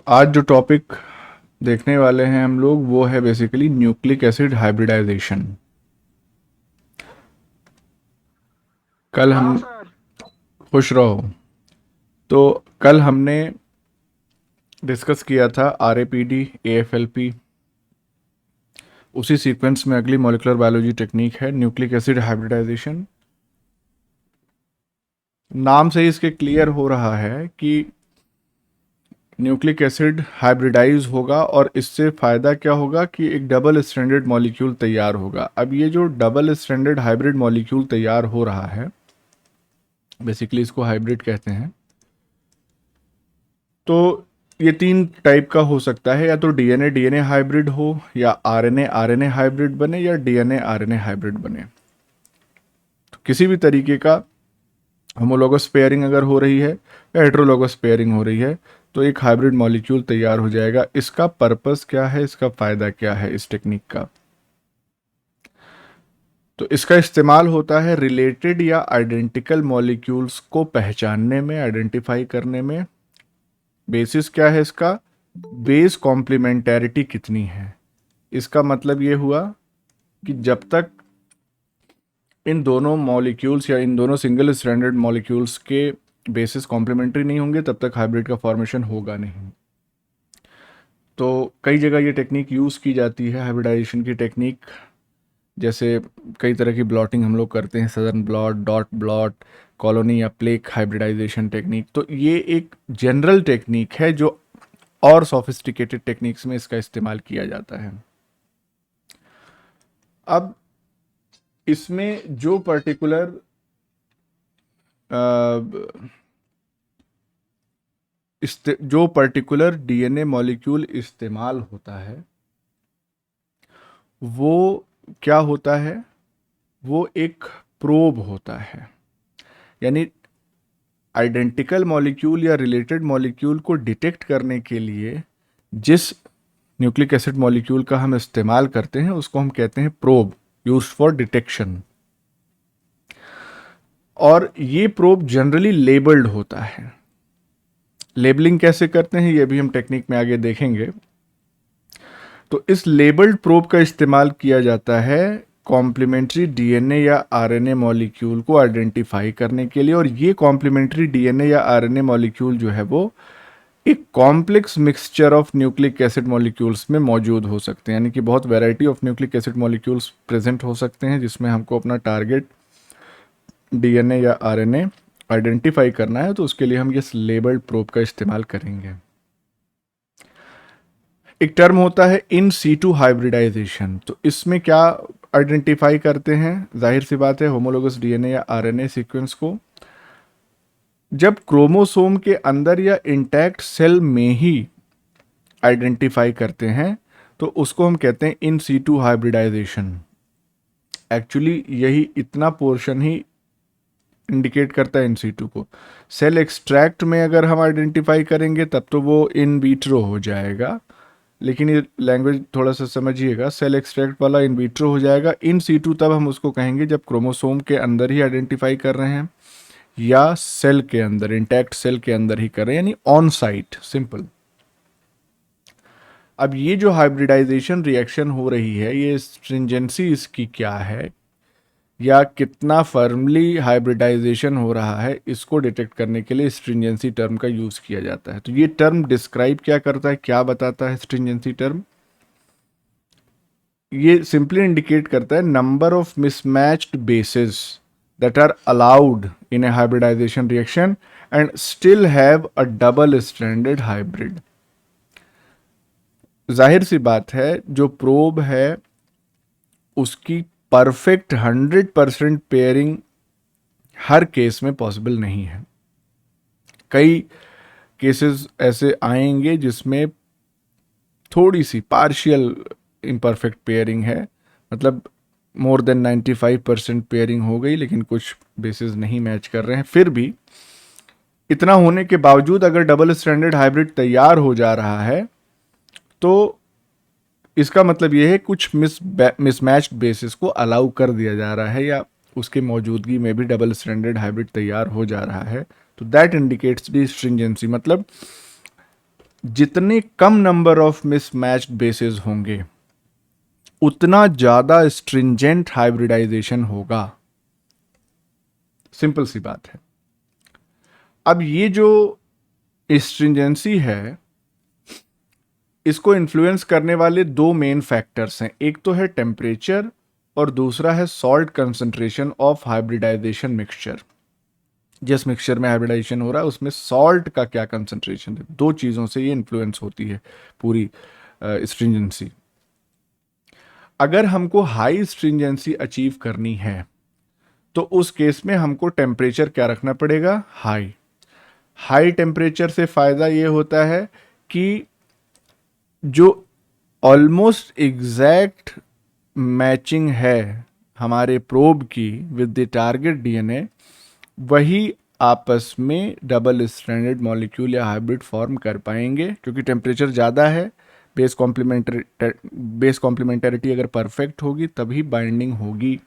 आज जो टॉपिक देखने वाले हैं हम लोग वो है बेसिकली न्यूक्लिक एसिड हाइब्रिडाइजेशन। कल हाँ हम सर। खुश रहो। तो कल हमने डिस्कस किया था आरएपीडी एएफएलपी। उसी सीक्वेंस में अगली मॉलिक्यूलर बायोलॉजी टेक्निक है न्यूक्लिक एसिड हाइब्रिडाइजेशन। नाम से ही इसके क्लियर हो रहा है कि न्यूक्लिक एसिड हाइब्रिडाइज होगा और इससे फ़ायदा क्या होगा कि एक डबल स्ट्रैंडेड मॉलिक्यूल तैयार होगा। अब ये जो डबल स्ट्रैंडेड हाइब्रिड मॉलिक्यूल तैयार हो रहा है, बेसिकली इसको हाइब्रिड कहते हैं। तो ये तीन टाइप का हो सकता है, या तो डीएनए डीएनए हाइब्रिड हो, या आरएनए आरएनए हाइब्रिड बने, या डीएनए आरएनए हाइब्रिड बने। तो किसी भी तरीके का होमोलोगस पेयरिंग अगर हो रही है या हेट्रोलोगस पेयरिंग हो रही है तो एक हाइब्रिड मॉलिक्यूल तैयार हो जाएगा। इसका पर्पस क्या है, इसका फ़ायदा क्या है इस टेक्निक का? तो इसका इस्तेमाल होता है रिलेटेड या आइडेंटिकल मॉलिक्यूल्स को पहचानने में, आइडेंटिफाई करने में। बेसिस क्या है इसका? बेस कॉम्प्लीमेंटैरिटी कितनी है। इसका मतलब ये हुआ कि जब तक इन दोनों मॉलिक्यूल्स या इन दोनों सिंगल स्ट्रैंडेड मॉलिक्यूल्स के बेसिस कॉम्प्लीमेंट्री नहीं होंगे तब तक हाइब्रिड का फॉर्मेशन होगा नहीं। तो कई जगह ये टेक्निक यूज़ की जाती है, हाइब्रिडाइजेशन की टेक्निक। जैसे कई तरह की ब्लॉटिंग हम लोग करते हैं, southern blot, dot blot, colony या प्लेक हाइब्रिडाइजेशन टेक्निक। तो ये एक जनरल टेक्निक है जो और सोफिस्टिकेटेड टेक्निक्स में इसका इस्तेमाल किया जाता है। अब इसमें जो पर्टिकुलर डीएनए मॉलिक्यूल इस्तेमाल होता है वो क्या होता है? वो एक प्रोब होता है। यानी आइडेंटिकल मॉलिक्यूल या रिलेटेड मॉलिक्यूल को डिटेक्ट करने के लिए जिस न्यूक्लिक एसिड मॉलिक्यूल का हम इस्तेमाल करते हैं उसको हम कहते हैं प्रोब, यूज्ड फॉर डिटेक्शन। और ये प्रोब जनरली लेबल्ड होता है। लेबलिंग कैसे करते हैं ये भी हम टेक्निक में आगे देखेंगे। तो इस लेबल्ड प्रोब का इस्तेमाल किया जाता है कॉम्प्लीमेंट्री डीएनए या आरएनए मॉलिक्यूल को आइडेंटिफाई करने के लिए। और ये कॉम्प्लीमेंट्री डीएनए या आरएनए मॉलिक्यूल जो है वो एक complex mixture of nucleic acid molecules में मौजूद हो सकते हैं। यानी कि बहुत variety of nucleic acid molecules present हो सकते हैं जिसमें हमको अपना टारगेट डीएनए या आरएनए आइडेंटिफाई करना है। तो उसके लिए हम ये लेबल्ड प्रोब का इस्तेमाल करेंगे। एक टर्म होता है इन सीटू हाइब्रिडाइजेशन। तो इसमें क्या आइडेंटिफाई करते हैं? जाहिर सी बात है, होमोलोगस डीएनए या आरएनए सीक्वेंस को जब क्रोमोसोम के अंदर या इंटैक्ट सेल में ही आइडेंटिफाई करते हैं तो उसको हम कहते हैं इन सीटू हाइब्रिडाइजेशन। एक्चुअली यही इतना पोर्शन ही इंडिकेट करता है इन सीटू को। सेल एक्सट्रैक्ट में अगर हम आइडेंटिफाई करेंगे तब तो वो इन विट्रो हो जाएगा, लेकिन ये लैंग्वेज थोड़ा सा समझिएगा। सेल एक्सट्रैक्ट वाला इन विट्रो हो जाएगा। इन सीटू तब हम उसको कहेंगे जब क्रोमोसोम के अंदर ही आइडेंटिफाई कर रहे हैं या सेल के अंदर, इंटैक्ट सेल के अंदर ही कर रहे हैं, यानी ऑन साइट, सिंपल। अब ये जो हाइब्रिडाइजेशन रिएक्शन हो रही है, ये स्ट्रिंजेंसी इसकी क्या है या कितना फर्मली हाइब्रिडाइजेशन हो रहा है, इसको डिटेक्ट करने के लिए स्ट्रिंजेंसी टर्म का यूज़ किया जाता है। तो ये टर्म डिस्क्राइब क्या करता है, क्या बताता है स्ट्रिंजेंसी टर्म? ये सिंपली इंडिकेट करता है number of mismatched basis that are allowed in a hybridization reaction and still have a double stranded hybrid। जाहिर सी बात है, जो प्रोब है उसकी परफेक्ट 100% पेयरिंग हर केस में पॉसिबल नहीं है। कई केसेस ऐसे आएंगे जिसमें थोड़ी सी पार्शियल इम्परफेक्ट पेयरिंग है, मतलब मोर देन 95% पेयरिंग हो गई लेकिन कुछ बेसिस नहीं मैच कर रहे हैं। फिर भी इतना होने के बावजूद अगर डबल स्टैंडर्ड हाइब्रिड तैयार हो जा रहा है तो इसका मतलब यह है कुछ मिसमैच्ड बेसिस को अलाउ कर दिया जा रहा है या उसके मौजूदगी में भी डबल स्टैंडर्ड हाइब्रिड तैयार हो जा रहा है। तो दैट इंडिकेट्स दी स्ट्रिंजेंसी। मतलब जितने कम नंबर ऑफ मिसमैच्ड बेसेस होंगे उतना ज्यादा स्ट्रिंजेंट हाइब्रिडाइजेशन होगा। सिंपल सी बात है। अब ये जो स्ट्रिंजेंसी है, इसको इन्फ्लुएंस करने वाले दो मेन फैक्टर्स हैं। एक तो है टेम्परेचर और दूसरा है salt concentration of hybridization mixture. जिस मिक्सचर में हाइब्रिडाइजेशन हो रहा है उसमें सॉल्ट का क्या कंसंट्रेशन है, दो चीज़ों से ये इन्फ्लुएंस होती है पूरी स्ट्रिंजेंसी। अगर हमको हाई स्ट्रिंजेंसी अचीव करनी है तो उस केस में हमको टेम्परेचर क्या रखना पड़ेगा, हाई। हाई टेम्परेचर से फ़ायदा ये होता है कि जो ऑलमोस्ट एग्जैक्ट मैचिंग है हमारे प्रोब की विद द टारगेट डीएनए, वही आपस में डबल स्ट्रैंडेड मॉलिक्यूल या हाइब्रिड फॉर्म कर पाएंगे। क्योंकि टेम्परेचर ज़्यादा है, बेस कॉम्प्लीमेंटरिटी अगर परफेक्ट होगी तभी बाइंडिंग होगी,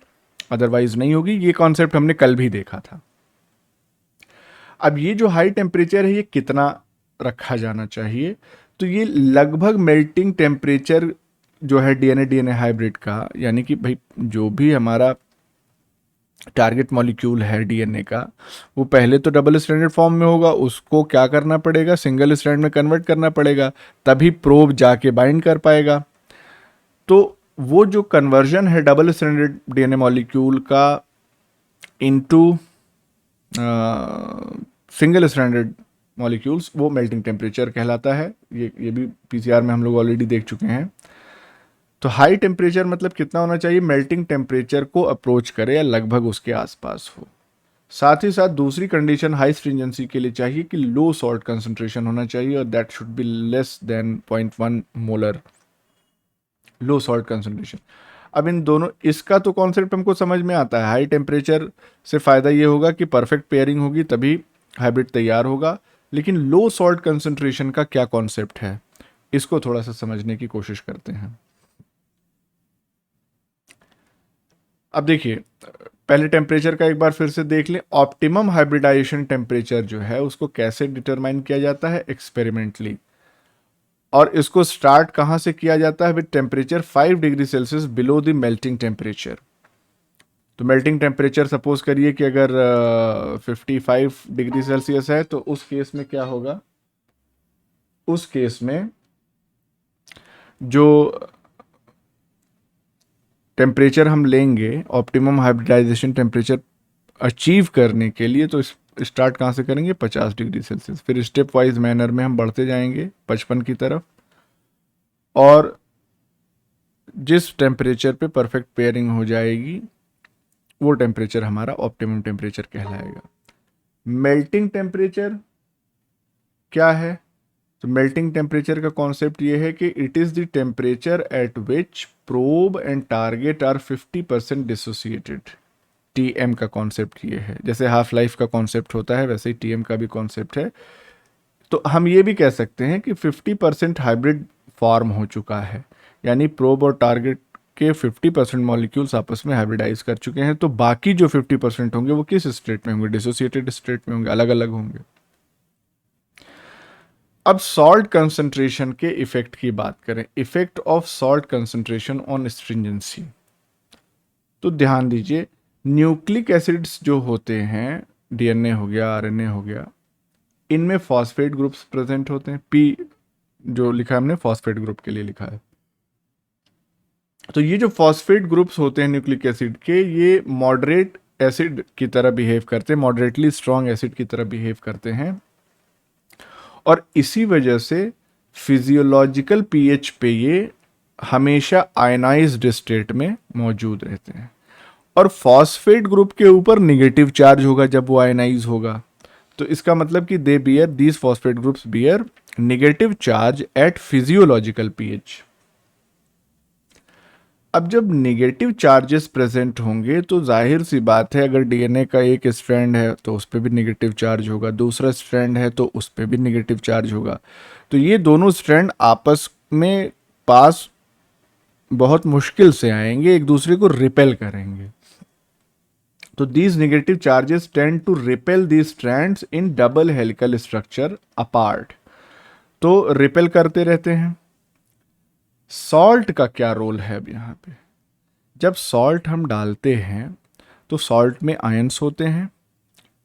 अदरवाइज नहीं होगी। ये कॉन्सेप्ट हमने कल भी देखा था। अब ये जो हाई टेम्परेचर है ये कितना रखा जाना चाहिए, तो ये लगभग मेल्टिंग टेम्परेचर जो है डीएनए हाइब्रिड का, यानी कि भाई जो भी हमारा टारगेट मॉलिक्यूल है डीएनए का, वो पहले तो डबल स्ट्रैंडेड फॉर्म में होगा, उसको क्या करना पड़ेगा, सिंगल स्ट्रैंड में कन्वर्ट करना पड़ेगा, तभी प्रोब जाके बाइंड कर पाएगा। तो वो जो कन्वर्जन है डबल स्ट्रैंडेड डीएनए मॉलिक्यूल का इनटू सिंगल स्ट्रैंडेड मॉलिक्यूल्स, वो मेल्टिंग टेम्परेचर कहलाता है। ये भी पीसीआर में हम लोग ऑलरेडी देख चुके हैं। तो हाई टेम्परेचर मतलब कितना होना चाहिए, मेल्टिंग टेम्परेचर को अप्रोच करे या लगभग उसके आसपास हो। साथ ही साथ दूसरी कंडीशन हाई स्ट्रिंजेंसी के लिए चाहिए कि लो सॉल्ट कंसंट्रेशन होना चाहिए और that should be less than 0.1 molar low salt concentration. अब इन दोनों, इसका तो कॉन्सेप्ट हमको समझ में आता है। हाई टेम्परेचर से फ़ायदा ये होगा कि परफेक्ट पेयरिंग होगी तभी हाइब्रिड तैयार होगा। लेकिन लो सॉल्ट कंसंट्रेशन का क्या कॉन्सेप्ट है, इसको थोड़ा सा समझने की कोशिश करते हैं। अब देखिए, पहले टेम्परेचर का एक बार फिर से देख लें। ऑप्टिमम हाइब्रिडाइजेशन टेम्परेचर जो है उसको कैसे डिटरमाइन किया जाता है, एक्सपेरिमेंटली। और इसको स्टार्ट कहाँ से किया जाता है, with temperature 5 degree Celsius below the melting temperature. तो मेल्टिंग टेम्परेचर सपोज करिए कि अगर 55 डिग्री सेल्सियस है, तो उस केस में क्या होगा, उस केस में जो टेम्परेचर हम लेंगे ऑप्टिमम हाइब्रिडाइजेशन टेम्परेचर अचीव करने के लिए, तो स्टार्ट कहाँ से करेंगे, 50 डिग्री सेल्सियस। फिर स्टेप वाइज मैनर में हम बढ़ते जाएंगे 55 की तरफ, और जिस टेम्परेचर पे परफेक्ट पेयरिंग हो जाएगी वो टेम्परेचर हमारा ऑप्टिमम टेम्परेचर कहलाएगा। मेल्टिंग टेम्परेचर क्या है, तो मेल्टिंग टेम्परेचर का कॉन्सेप्ट ये है कि it is the temperature at which probe and target are 50% dissociated. TM का कॉन्सेप्ट ये है। जैसे हाफ लाइफ का कॉन्सेप्ट होता है वैसे ही टीएम का भी कॉन्सेप्ट है। तो हम ये भी कह सकते हैं कि 50% हाइब्रिड फॉर्म हो चुका है, यानी प्रोब और टारगेट के 50% मॉलिक्यूल्स आपस में हाइब्रिडाइज कर चुके हैं। तो बाकी जो 50% होंगे वो किस स्टेट में होंगे, डिसोसिएटेड स्टेट में होंगे, अलग अलग होंगे। अब सॉल्ट कंसंट्रेशन के इफेक्ट की बात करें, effect of salt concentration on stringency. तो ध्यान दीजिए, न्यूक्लिक एसिड्स जो होते हैं, डीएनए हो गया, आरएनए हो गया, इनमें फॉस्फेट ग्रुप्स प्रेजेंट होते हैं। पी जो लिखा है हमने फॉस्फेट ग्रुप के लिए लिखा है। तो ये जो फॉस्फेट ग्रुप्स होते हैं न्यूक्लिक एसिड के, ये मॉडरेट एसिड की तरह बिहेव करते हैं, मॉडरेटली स्ट्रॉन्ग एसिड की तरह बिहेव करते हैं, और इसी वजह से फिजियोलॉजिकल पीएच पे ये हमेशा आयनाइज्ड स्टेट में मौजूद रहते हैं। और फॉस्फेट ग्रुप के ऊपर निगेटिव चार्ज होगा जब वो आयनाइज होगा। तो इसका मतलब कि they bear, these phosphate groups bear negative charge at physiological pH. अब जब निगेटिव चार्जेस प्रेजेंट होंगे तो जाहिर सी बात है, अगर डीएनए का एक स्ट्रैंड है तो उस पर भी निगेटिव चार्ज होगा, दूसरा स्ट्रैंड है तो उस पर भी निगेटिव चार्ज होगा। तो ये दोनों स्ट्रैंड आपस में पास बहुत मुश्किल से आएंगे, एक दूसरे को रिपेल करेंगे। तो these negative charges tend to repel these strands in double helical structure apart. तो रिपेल करते रहते हैं। सॉल्ट का क्या रोल है अब यहाँ पे? जब सॉल्ट हम डालते हैं तो सॉल्ट में आयंस होते हैं,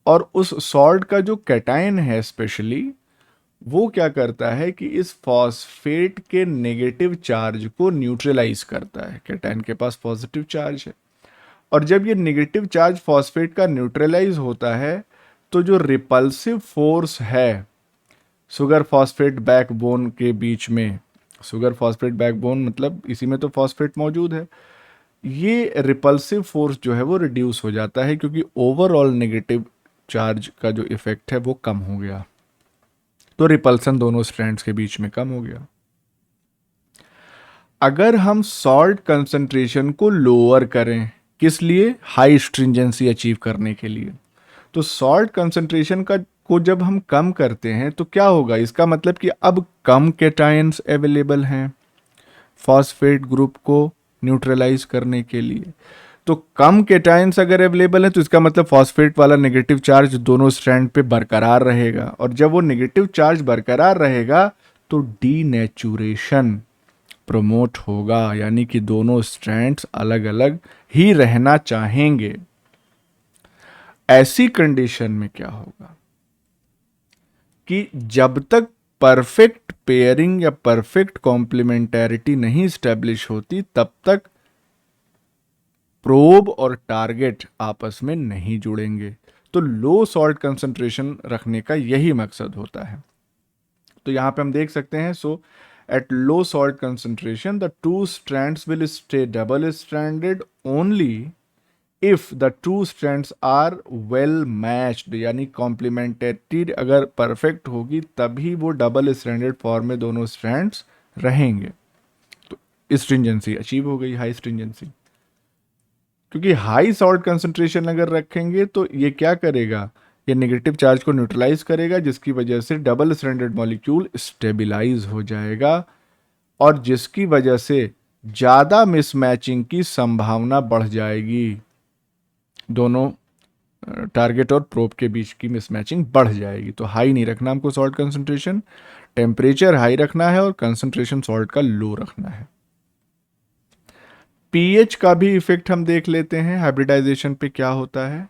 और उस सॉल्ट का जो कैटायन है स्पेशली, वो क्या करता है कि इस फॉस्फेट के नेगेटिव चार्ज को न्यूट्रलाइज करता है। कैटायन के पास पॉजिटिव चार्ज है, और जब ये नेगेटिव चार्ज फॉस्फेट का न्यूट्रलाइज होता है तो जो रिपल्सिव फोर्स है शुगर फॉस्फेट बैकबोन के बीच में, शुगर फॉस्फेट बैकबोन मतलब इसी में तो फॉस्फेट मौजूद है, ये रिपल्सिव फोर्स जो है वो रिड्यूस हो जाता है, क्योंकि ओवरऑल नेगेटिव चार्ज का जो इफेक्ट है वो कम हो गया, तो रिपल्सन दोनों स्ट्रैंड्स के बीच में कम हो गया। अगर हम सॉल्ट कंसंट्रेशन को लोअर करें, किस लिए? हाई स्ट्रिंजेंसी अचीव करने के लिए। तो सॉल्ट कंसंट्रेशन को जब हम कम करते हैं तो क्या होगा? इसका मतलब कि अब कम कैटायंस अवेलेबल हैं फॉस्फेट ग्रुप को न्यूट्रलाइज करने के लिए। तो कम कैटायंस अगर अवेलेबल है तो इसका मतलब फॉस्फेट वाला नेगेटिव चार्ज दोनों स्ट्रैंड पे बरकरार रहेगा, और जब वो नेगेटिव चार्ज बरकरार रहेगा तो डीनेचुरेशन प्रमोट होगा, यानी कि दोनों स्ट्रैंड्स अलग अलग ही रहना चाहेंगे। ऐसी कंडीशन में क्या होगा कि जब तक परफेक्ट पेयरिंग या परफेक्ट कॉम्प्लीमेंटैरिटी नहीं स्टैब्लिश होती तब तक प्रोब और टारगेट आपस में नहीं जुड़ेंगे। तो लो सॉल्ट कंसंट्रेशन रखने का यही मकसद होता है। तो यहां पे हम देख सकते हैं, so at low salt concentration the two strands will stay double stranded only if the two strands are well matched, यानी कॉम्प्लीमेंटेटेड अगर परफेक्ट होगी तभी वो डबल स्ट्रैंडेड फॉर्म में दोनों स्ट्रैंड्स रहेंगे। तो स्ट्रिंजेंसी अचीव हो गई, हाई स्ट्रिंजेंसी। क्योंकि हाई सॉल्ट कंसंट्रेशन अगर रखेंगे तो ये क्या करेगा? ये नेगेटिव चार्ज को न्यूट्रलाइज करेगा, जिसकी वजह से डबल स्ट्रैंडेड मॉलिक्यूल स्टेबिलाईज हो जाएगा, और जिसकी वजह से ज़्यादा मिसमैचिंग की संभावना बढ़ जाएगी। दोनों टारगेट और प्रोब के बीच की मिसमैचिंग बढ़ जाएगी। तो हाई नहीं रखना हमको सॉल्ट कंसंट्रेशन, टेम्परेचर हाई रखना है और कंसंट्रेशन सॉल्ट का लो रखना है। पीएच का भी इफेक्ट हम देख लेते हैं हाइब्रिडाइजेशन पे क्या होता है।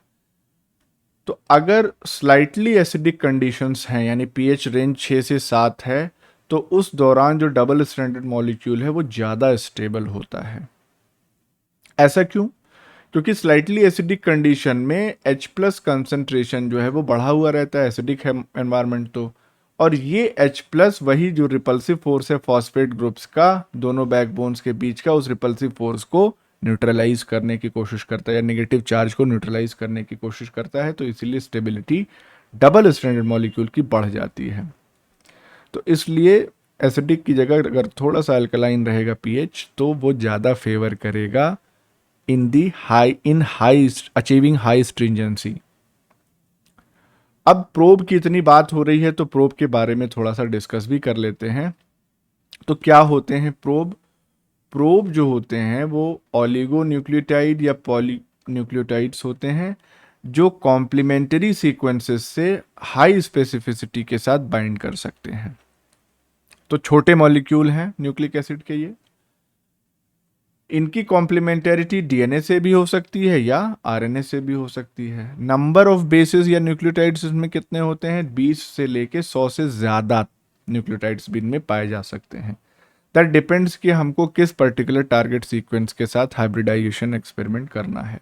तो अगर स्लाइटली एसिडिक कंडीशंस हैं, यानी पीएच रेंज 6 से 7 है, तो उस दौरान जो डबल स्ट्रैंडेड मॉलिक्यूल है वो ज़्यादा स्टेबल होता है। ऐसा क्यों? क्योंकि स्लाइटली एसिडिक कंडीशन में H प्लस कंसनट्रेशन जो है वो बढ़ा हुआ रहता है, एसिडिक है एनवायरनमेंट तो, और ये H प्लस वही जो रिपल्सिव फोर्स है फॉस्फेट ग्रुप्स का दोनों बैकबोन्स के बीच का, उस रिपल्सिव फोर्स को न्यूट्रलाइज करने की कोशिश करता है या नेगेटिव चार्ज को न्यूट्रलाइज करने की कोशिश करता है। तो इसीलिए स्टेबिलिटी डबल स्ट्रैंडेड मॉलिक्यूल की बढ़ जाती है। तो इसलिए एसिडिक की जगह अगर थोड़ा सा अल्कलाइन रहेगा पीएच तो वो ज़्यादा फेवर करेगा in achieving high stringency। अब प्रोब की इतनी बात हो रही है तो प्रोब के बारे में थोड़ा सा डिस्कस भी कर लेते हैं। तो क्या होते हैं प्रोब? प्रोब जो होते हैं वो ऑलिगोन्यूक्लियोटाइड या पॉलीन्यूक्लियोटाइड्स होते हैं जो कॉम्प्लीमेंट्री सीक्वेंसेस से हाई स्पेसिफिसिटी के साथ बाइंड कर सकते हैं। तो छोटे मॉलिक्यूल हैं न्यूक्लिक एसिड के ये, इनकी कॉम्प्लीमेंटेरिटी डीएनए से भी हो सकती है या आरएनए से भी हो सकती है। नंबर ऑफ बेसिस या न्यूक्लियोटाइड्स इसमें कितने होते हैं? 20 से लेके 100 से ज़्यादा न्यूक्लियोटाइड्स भी इनमें पाए जा सकते हैं। दैट डिपेंड्स कि हमको किस पर्टिकुलर टारगेट सीक्वेंस के साथ हाइब्रिडाइजेशन एक्सपेरिमेंट करना है।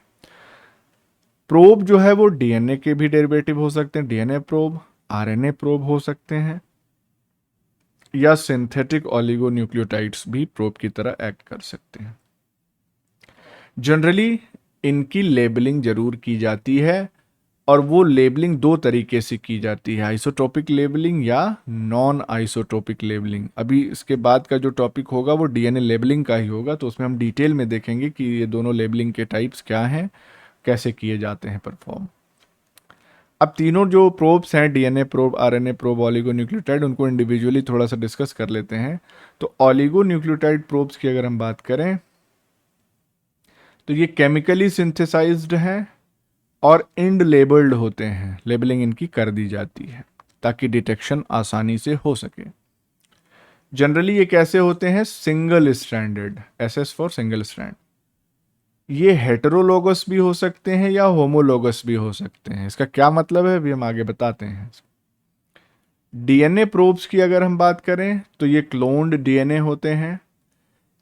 प्रोब जो है वो डीएनए के भी डेरिवेटिव हो सकते हैं, डीएनए प्रोब, आरएनए प्रोब हो सकते हैं, या सिंथेटिक ऑलिगोन्यूक्लियोटाइड्स भी प्रोब की तरह एक्ट कर सकते हैं। जनरली इनकी लेबलिंग जरूर की जाती है, और वो लेबलिंग दो तरीके से की जाती है, आइसोटोपिक लेबलिंग या नॉन आइसोटोपिक लेबलिंग। अभी इसके बाद का जो टॉपिक होगा वो डीएनए लेबलिंग का ही होगा, तो उसमें हम डिटेल में देखेंगे कि ये दोनों लेबलिंग के टाइप्स क्या हैं, कैसे किए जाते हैं परफॉर्म। अब तीनों जो प्रोब्स हैं, DNA probe, RNA probe, oligonucleotide, उनको इंडिविजुअली थोड़ा सा डिस्कस कर लेते हैं। तो ऑलिगोन्यूक्लियोटाइड प्रोब्स की अगर हम बात करें तो ये केमिकली सिंथेसाइज्ड हैं और इंड लेबल्ड होते हैं, लेबलिंग इनकी कर दी जाती है ताकि डिटेक्शन आसानी से हो सके। जनरली ये कैसे होते हैं? Single stranded, SS for single strand. ये हेटेरोलोगस भी हो सकते हैं या होमोलोगस भी हो सकते हैं। इसका क्या मतलब है अभी हम आगे बताते हैं। डीएनए प्रोब्स की अगर हम बात करें तो ये क्लोन्ड डीएनए होते हैं।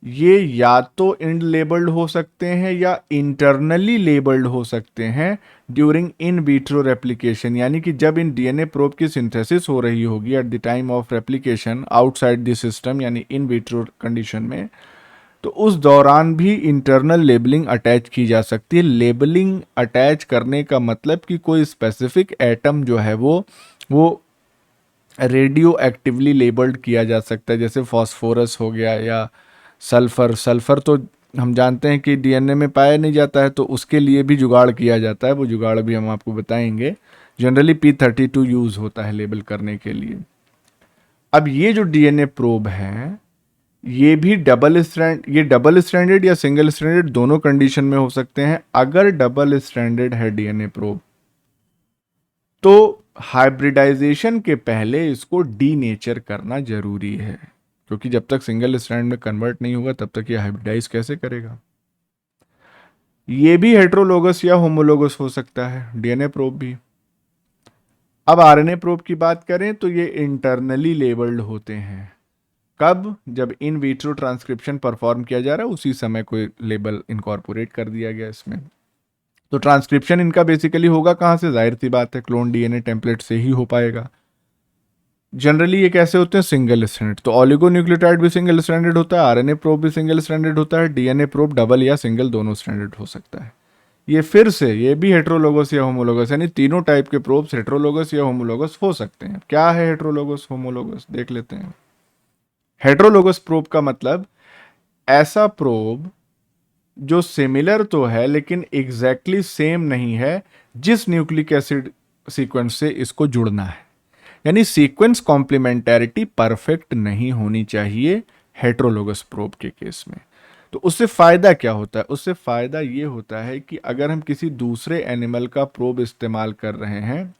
ये या तो इंड लेबल्ड हो सकते हैं या इंटरनली लेबल्ड हो सकते हैं ड्यूरिंग इन विट्रो रेप्लिकेशन, यानी कि जब इन डीएनए प्रोब की सिंथेसिस हो रही होगी at the time of replication outside the system, यानी इन विट्रो कंडीशन में, तो उस दौरान भी इंटरनल लेबलिंग अटैच की जा सकती है। लेबलिंग अटैच करने का मतलब कि कोई स्पेसिफिक एटम जो है वो रेडियो एक्टिवली लेबल्ड किया जा सकता है, जैसे फॉस्फोरस हो गया या सल्फर। सल्फर तो हम जानते हैं कि डीएनए में पाया नहीं जाता है, तो उसके लिए भी जुगाड़ किया जाता है। वो जुगाड़ भी हम आपको बताएंगे। जनरली P32 यूज होता है लेबल करने के लिए। अब ये जो डीएनए प्रोब है ये भी डबल स्ट्रैंडेड या सिंगल स्ट्रैंडेड दोनों कंडीशन में हो सकते हैं। अगर डबल स्ट्रैंडेड है डीएनए प्रोब तो हाइब्रिडाइजेशन के पहले इसको डीनेचर करना जरूरी है, क्योंकि जब तक सिंगल स्ट्रैंड में कन्वर्ट नहीं होगा तब तक ये हाइब्रिडाइज कैसे करेगा। ये भी हेट्रोलोगस या होमोलोगस हो सकता है डीएनए प्रोब भी। अब आरएनए प्रोब की बात करें तो ये इंटरनली लेबल्ड होते हैं। कब? जब इन विट्रो ट्रांसक्रिप्शन परफॉर्म किया जा रहा है उसी समय कोई लेबल इनकॉर्पोरेट कर दिया गया इसमें। तो ट्रांसक्रिप्शन इनका बेसिकली होगा कहां से? जाहिर सी बात है क्लोन डीएनए टेम्पलेट से ही हो पाएगा। जनरली ये कैसे होते हैं? Single stranded. तो ऑलिगोन्यूक्लियोटाइड भी सिंगल स्ट्रैंडेड होता है, आरएनए प्रोब भी सिंगल स्ट्रैंडेड होता है, डीएनए प्रोब डबल या सिंगल दोनों स्ट्रैंडेड हो सकता है। ये फिर से ये भी हेट्रोलोगस या होमोलोगस, यानी तीनों टाइप के प्रोब्स हेट्रोलोगस या होमोलोगस हो सकते हैं। क्या है हेट्रोलोगस होमोलोगस देख लेते हैं। हेट्रोलोगस प्रोब का मतलब ऐसा प्रोब जो सिमिलर तो है लेकिन एग्जैक्टली सेम नहीं है जिस न्यूक्लिक एसिड सीक्वेंस से इसको जुड़ना है, यानी सीक्वेंस कॉम्प्लीमेंटैरिटी परफेक्ट नहीं होनी चाहिए हेट्रोलोगस प्रोब के केस में। तो उससे फायदा क्या होता है? उससे फायदा ये होता है कि अगर हम किसी दूसरे एनिमल का प्रोब इस्तेमाल कर रहे हैं,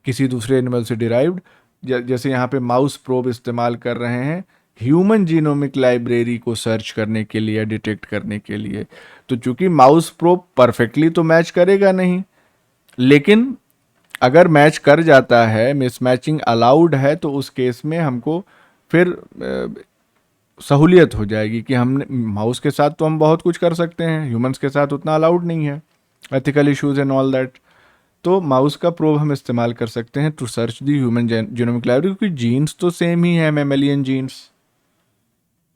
किसी दूसरे एनिमल से डिराइव्ड, जैसे यहाँ पे माउस प्रोब इस्तेमाल कर रहे हैं ह्यूमन जीनोमिक लाइब्रेरी को सर्च करने के लिए, डिटेक्ट करने के लिए, तो चूंकि माउस प्रोब परफेक्टली तो मैच करेगा नहीं, लेकिन अगर मैच कर जाता है, मिसमैचिंग अलाउड है, तो उस केस में हमको फिर सहूलियत हो जाएगी कि हमने माउस के साथ तो हम बहुत कुछ कर सकते हैं, ह्यूमंस के साथ उतना अलाउड नहीं है, ethical issues and all that. तो माउस का प्रोब हम इस्तेमाल कर सकते हैं to search the human genomic library, क्योंकि जीन्स तो सेम ही है, मैमेलियन जीन्स।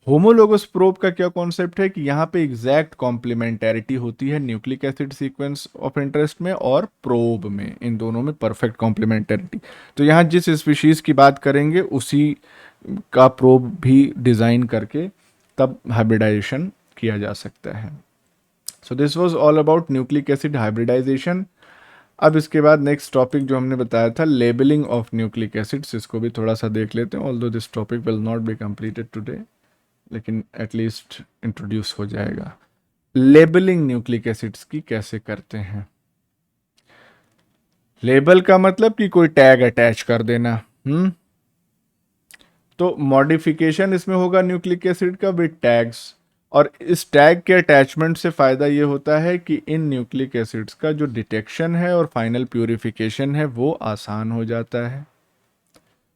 होमोलोगस प्रोब का क्या कॉन्सेप्ट है कि यहाँ पे एग्जैक्ट कॉम्प्लीमेंटैरिटी होती है nucleic acid sequence of interest में और प्रोब में, इन दोनों में परफेक्ट कॉम्प्लीमेंटैरिटी। तो यहाँ जिस स्पीशीज की बात करेंगे उसी का प्रोब भी डिजाइन करके तब हाइब्रिडाइजेशन किया जा सकता है। So this was all about nucleic acid hybridization. अब इसके बाद नेक्स्ट टॉपिक जो हमने बताया था लेबलिंग ऑफ न्यूक्लिक एसिड्स, इसको भी थोड़ा सा देख लेते हैं। Although this topic will not be completed today, लेकिन एटलीस्ट इंट्रोड्यूस हो जाएगा। लेबलिंग न्यूक्लिक एसिड्स की कैसे करते हैं? लेबल का मतलब कि कोई टैग अटैच कर देना। तो मॉडिफिकेशन इसमें होगा न्यूक्लिक एसिड का विद टैग्स, और इस टैग के अटैचमेंट से फ़ायदा ये होता है कि इन न्यूक्लिक एसिड्स का जो डिटेक्शन है और फाइनल प्यूरिफिकेशन है वो आसान हो जाता है।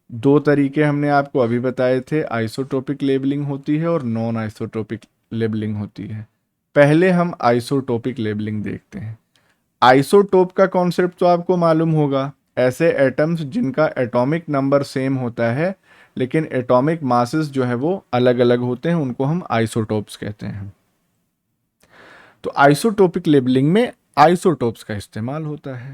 दो तरीके हमने आपको अभी बताए थे, आइसोटोपिक लेबलिंग होती है और नॉन आइसोटोपिक लेबलिंग होती है। पहले हम आइसोटोपिक लेबलिंग देखते हैं। आइसोटोप का कॉन्सेप्ट तो आपको मालूम होगा, ऐसे एटम्स जिनका एटॉमिक नंबर सेम होता है लेकिन एटॉमिक मासेस जो है वो अलग अलग होते हैं, उनको हम आइसोटोप्स कहते हैं। तो आइसोटोपिक लेबलिंग में आइसोटोप्स का इस्तेमाल होता है।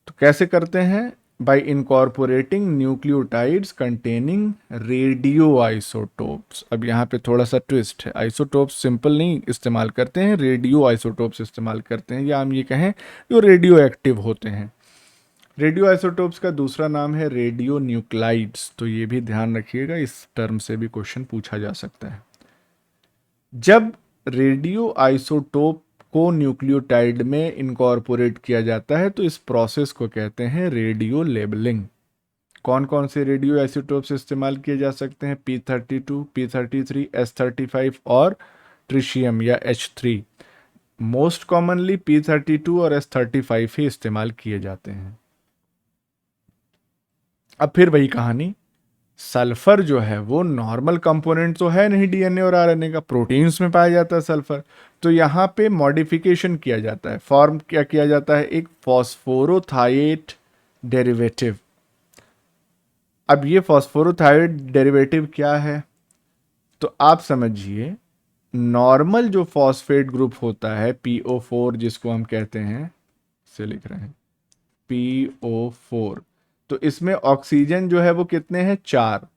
तो कैसे करते हैं? Bye incorporating nucleotides containing radio isotopes. अब यहाँ पे थोड़ा सा ट्विस्ट है, आइसोटोप्स सिंपल नहीं इस्तेमाल करते हैं, रेडियो आइसोटोप्स इस्तेमाल करते हैं, या हम ये कहें जो रेडियो एक्टिव होते हैं। रेडियो आइसोटोप्स का दूसरा नाम है रेडियो न्यूक्लाइड्स। तो ये भी ध्यान रखिएगा, इस टर्म से भी क्वेश्चन पूछा जा सकता है। जब रेडियो आइसोटोप को न्यूक्लियोटाइड में इनकॉर्पोरेट किया जाता है तो इस प्रोसेस को कहते हैं रेडियो लेबलिंग। कौन कौन से रेडियो आइसोटोप्स इस्तेमाल किए जा सकते हैं? P32, P33, S35 और ट्रिशियम या H3। मोस्ट कॉमनली P32 और S35 ही इस्तेमाल किए जाते हैं। अब फिर वही कहानी, सल्फर जो है वो नॉर्मल कंपोनेंट तो है नहीं डीएनए और आरएनए का, प्रोटीन्स में पाया जाता है सल्फर। तो यहाँ पे मॉडिफिकेशन किया जाता है, फॉर्म क्या किया जाता है, एक फॉस्फोरोथाइएट डेरिवेटिव। अब ये फॉस्फोरोथाइएट डेरिवेटिव क्या है, तो आप समझिए, नॉर्मल जो फॉस्फेट ग्रुप होता है PO4 जिसको हम कहते हैं, से लिख रहे हैं PO4, तो इसमें ऑक्सीजन जो है वो कितने हैं, 4।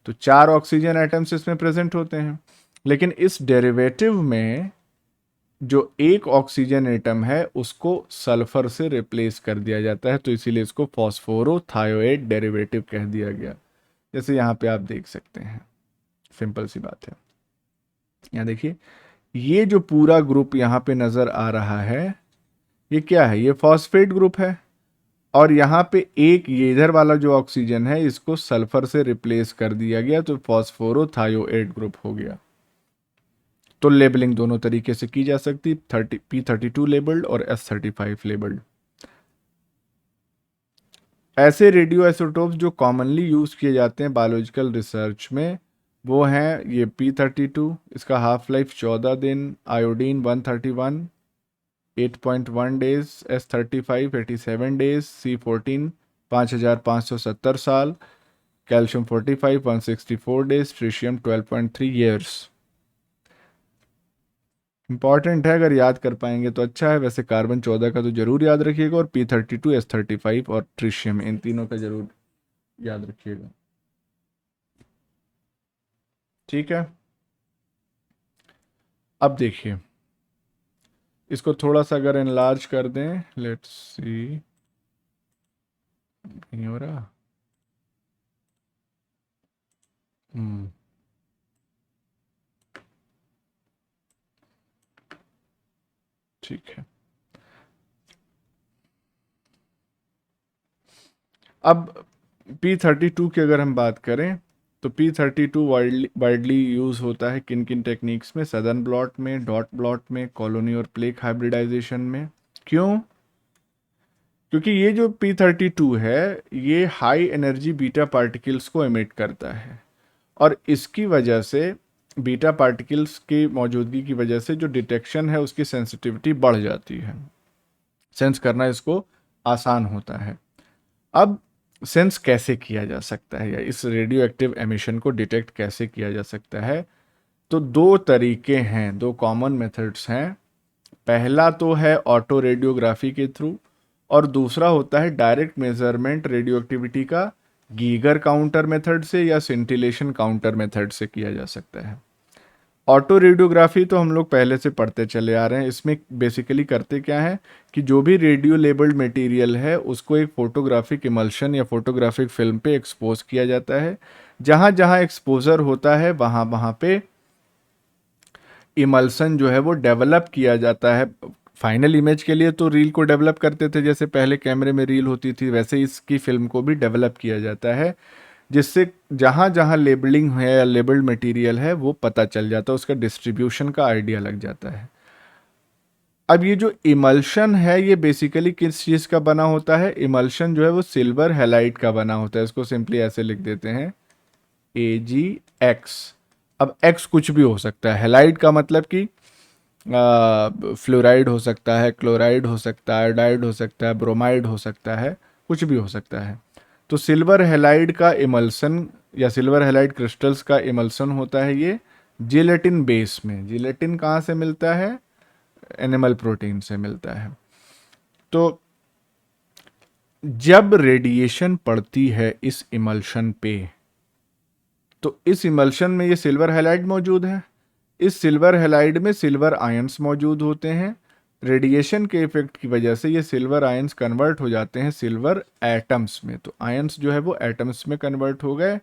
तो 4 ऑक्सीजन एटम्स इसमें प्रेजेंट होते हैं। लेकिन इस डेरिवेटिव में जो एक ऑक्सीजन एटम है उसको सल्फर से रिप्लेस कर दिया जाता है, तो इसीलिए इसको फॉस्फोरोथायोएट डेरिवेटिव कह दिया गया। जैसे यहाँ पे आप देख सकते हैं, सिंपल सी बात है। यहाँ देखिए, ये जो पूरा ग्रुप यहाँ पे नजर आ रहा है, ये क्या है, ये फॉस्फेट ग्रुप है। और यहाँ पे एक ये इधर वाला जो ऑक्सीजन है इसको सल्फर से रिप्लेस कर दिया गया, तो फॉस्फोरोथायोएट ग्रुप हो गया। तो लेबलिंग दोनों तरीके से की जा सकती, P32 लेबल्ड और S35 लेबल्ड। ऐसे रेडियो आइसोटोप्स जो कॉमनली यूज किए जाते हैं बायोलॉजिकल रिसर्च में, वो हैं ये P32, इसका हाफ लाइफ 14 दिन, iodine 131 8.1 days, S35 87 days, C14 5570 साल, कैल्शियम 45 164 डेज, ट्रिशियम 12.3 ईयर्स। इंपॉर्टेंट है, अगर याद कर पाएंगे तो अच्छा है। वैसे कार्बन 14 का तो जरूर याद रखिएगा, और P32, S35 और ट्रिशियम, इन तीनों का जरूर याद रखिएगा। ठीक है, अब देखिए, इसको थोड़ा सा अगर एनलार्ज कर दें, लेट्स सी, नहीं हो रहा। ठीक है, अब P32 की अगर हम बात करें, तो P32 वाइडली यूज होता है किन किन टेक्निक्स में, सदर्न ब्लॉट में, डॉट ब्लॉट में, कॉलोनी और प्लेक हाइब्रिडाइजेशन में। क्यों? क्योंकि ये जो P32 है ये हाई एनर्जी बीटा पार्टिकल्स को एमिट करता है, और इसकी वजह से बीटा पार्टिकल्स की मौजूदगी की वजह से जो डिटेक्शन है उसकी सेंसिटिविटी बढ़ जाती है, सेंस करना इसको आसान होता है। अब सेंस कैसे किया जा सकता है, या इस रेडियो एक्टिव एमिशन को डिटेक्ट कैसे किया जा सकता है, तो दो तरीके हैं, दो कॉमन मेथड्स हैं। पहला तो है ऑटो रेडियोग्राफी के थ्रू, और दूसरा होता है डायरेक्ट मेजरमेंट रेडियो एक्टिविटी का गीगर काउंटर मेथड से या सिंटिलेशन काउंटर मेथड से किया जा सकता है। ऑटो रेडियोग्राफी तो हम लोग पहले से पढ़ते चले आ रहे हैं। इसमें बेसिकली करते क्या है कि जो भी रेडियो लेबल्ड मटेरियल है उसको एक फोटोग्राफिक इमल्शन या फोटोग्राफिक फिल्म पे एक्सपोज किया जाता है। जहां जहां एक्सपोजर होता है वहां वहां पे इमल्सन जो है वो डेवलप किया जाता है। फाइनल इमेज के लिए तो रील को डेवलप करते थे, जैसे पहले कैमरे में रील होती थी, वैसे इसकी फिल्म को भी डेवलप किया जाता है, जिससे जहां जहां लेबलिंग है या लेबल्ड मटेरियल है वो पता चल जाता है, उसका डिस्ट्रीब्यूशन का आइडिया लग जाता है। अब ये जो इमल्शन है ये बेसिकली किस चीज़ का बना होता है, इमल्शन जो है वो सिल्वर हैलाइड का बना होता है। इसको सिंपली ऐसे लिख देते हैं AgX। अब X कुछ भी हो सकता है, हैलाइड का मतलब कि फ्लोराइड हो सकता है, क्लोराइड हो सकता है, आयोडाइड हो सकता है, ब्रोमाइड हो सकता है, कुछ भी हो सकता है। तो सिल्वर हैलाइड का इमल्सन या सिल्वर हैलाइड क्रिस्टल्स का इमल्सन होता है ये जिलेटिन बेस में। जिलेटिन कहाँ से मिलता है, एनिमल प्रोटीन से मिलता है। तो जब रेडिएशन पड़ती है इस इमल्शन पे, तो इस इमल्शन में ये सिल्वर हैलाइड मौजूद है। इस सिल्वर हैलाइड में सिल्वर आयंस मौजूद होते हैं। रेडिएशन के इफेक्ट की वजह से ये सिल्वर आयंस कन्वर्ट हो जाते हैं सिल्वर एटम्स में। तो आयंस जो है वो एटम्स में कन्वर्ट हो गए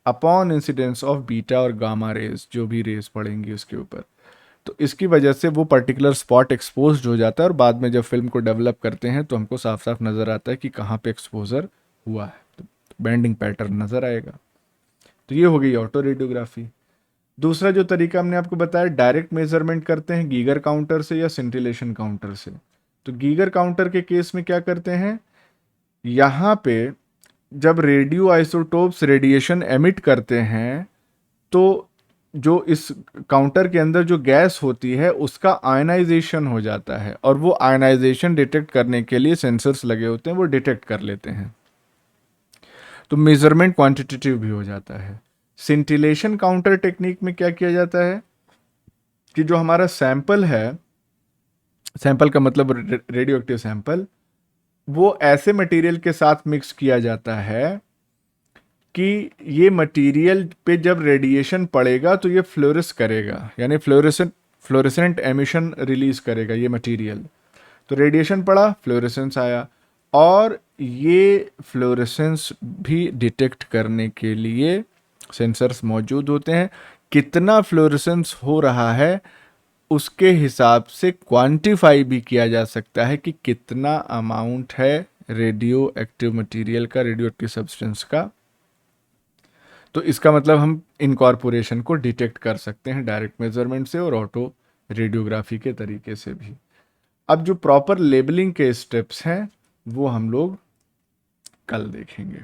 अपॉन इंसिडेंस ऑफ बीटा और गामा रेज, जो भी रेज पड़ेंगी उसके ऊपर। तो इसकी वजह से वो पर्टिकुलर स्पॉट एक्सपोज हो जाता है, और बाद में जब फिल्म को डेवलप करते हैं तो हमको साफ साफ नज़र आता है कि कहाँ पे एक्सपोजर हुआ है। बैंडिंग पैटर्न नज़र आएगा। तो ये हो गई ऑटो रेडियोग्राफी। दूसरा जो तरीका हमने आपको बताया, डायरेक्ट मेजरमेंट करते हैं गीगर काउंटर से या सिंटिलेशन काउंटर से। तो गीगर काउंटर के केस में क्या करते हैं, यहाँ पे जब रेडियो आइसोटोप्स रेडिएशन एमिट करते हैं तो जो इस काउंटर के अंदर जो गैस होती है उसका आयनाइजेशन हो जाता है, और वो आयनाइजेशन डिटेक्ट करने के लिए सेंसर्स लगे होते हैं, वो डिटेक्ट कर लेते हैं। तो मेजरमेंट क्वांटिटेटिव भी हो जाता है। सिंटिलेशन काउंटर टेक्निक में क्या किया जाता है कि जो हमारा सैंपल है, सैंपल का मतलब रेडियो एक्टिव सैंपल, वो ऐसे मटेरियल के साथ मिक्स किया जाता है कि ये मटेरियल पे जब रेडिएशन पड़ेगा तो ये फ्लोरेस करेगा, यानी फ्लोरेसेंट एमिशन रिलीज करेगा ये मटेरियल। तो रेडिएशन पड़ा, फ्लोरेसेंस आया, और ये फ्लोरेसेंस भी डिटेक्ट करने के लिए सेंसर्स मौजूद होते हैं। कितना फ्लोरेसेंस हो रहा है उसके हिसाब से क्वांटिफाई भी किया जा सकता है कि कितना अमाउंट है रेडियो एक्टिव मटेरियल का, रेडियो एक्टिव सब्सटेंस का। तो इसका मतलब हम इनकॉर्पोरेशन को डिटेक्ट कर सकते हैं डायरेक्ट मेजरमेंट से और ऑटो रेडियोग्राफी के तरीके से भी। अब जो प्रॉपर लेबलिंग के स्टेप्स हैं वो हम लोग कल देखेंगे।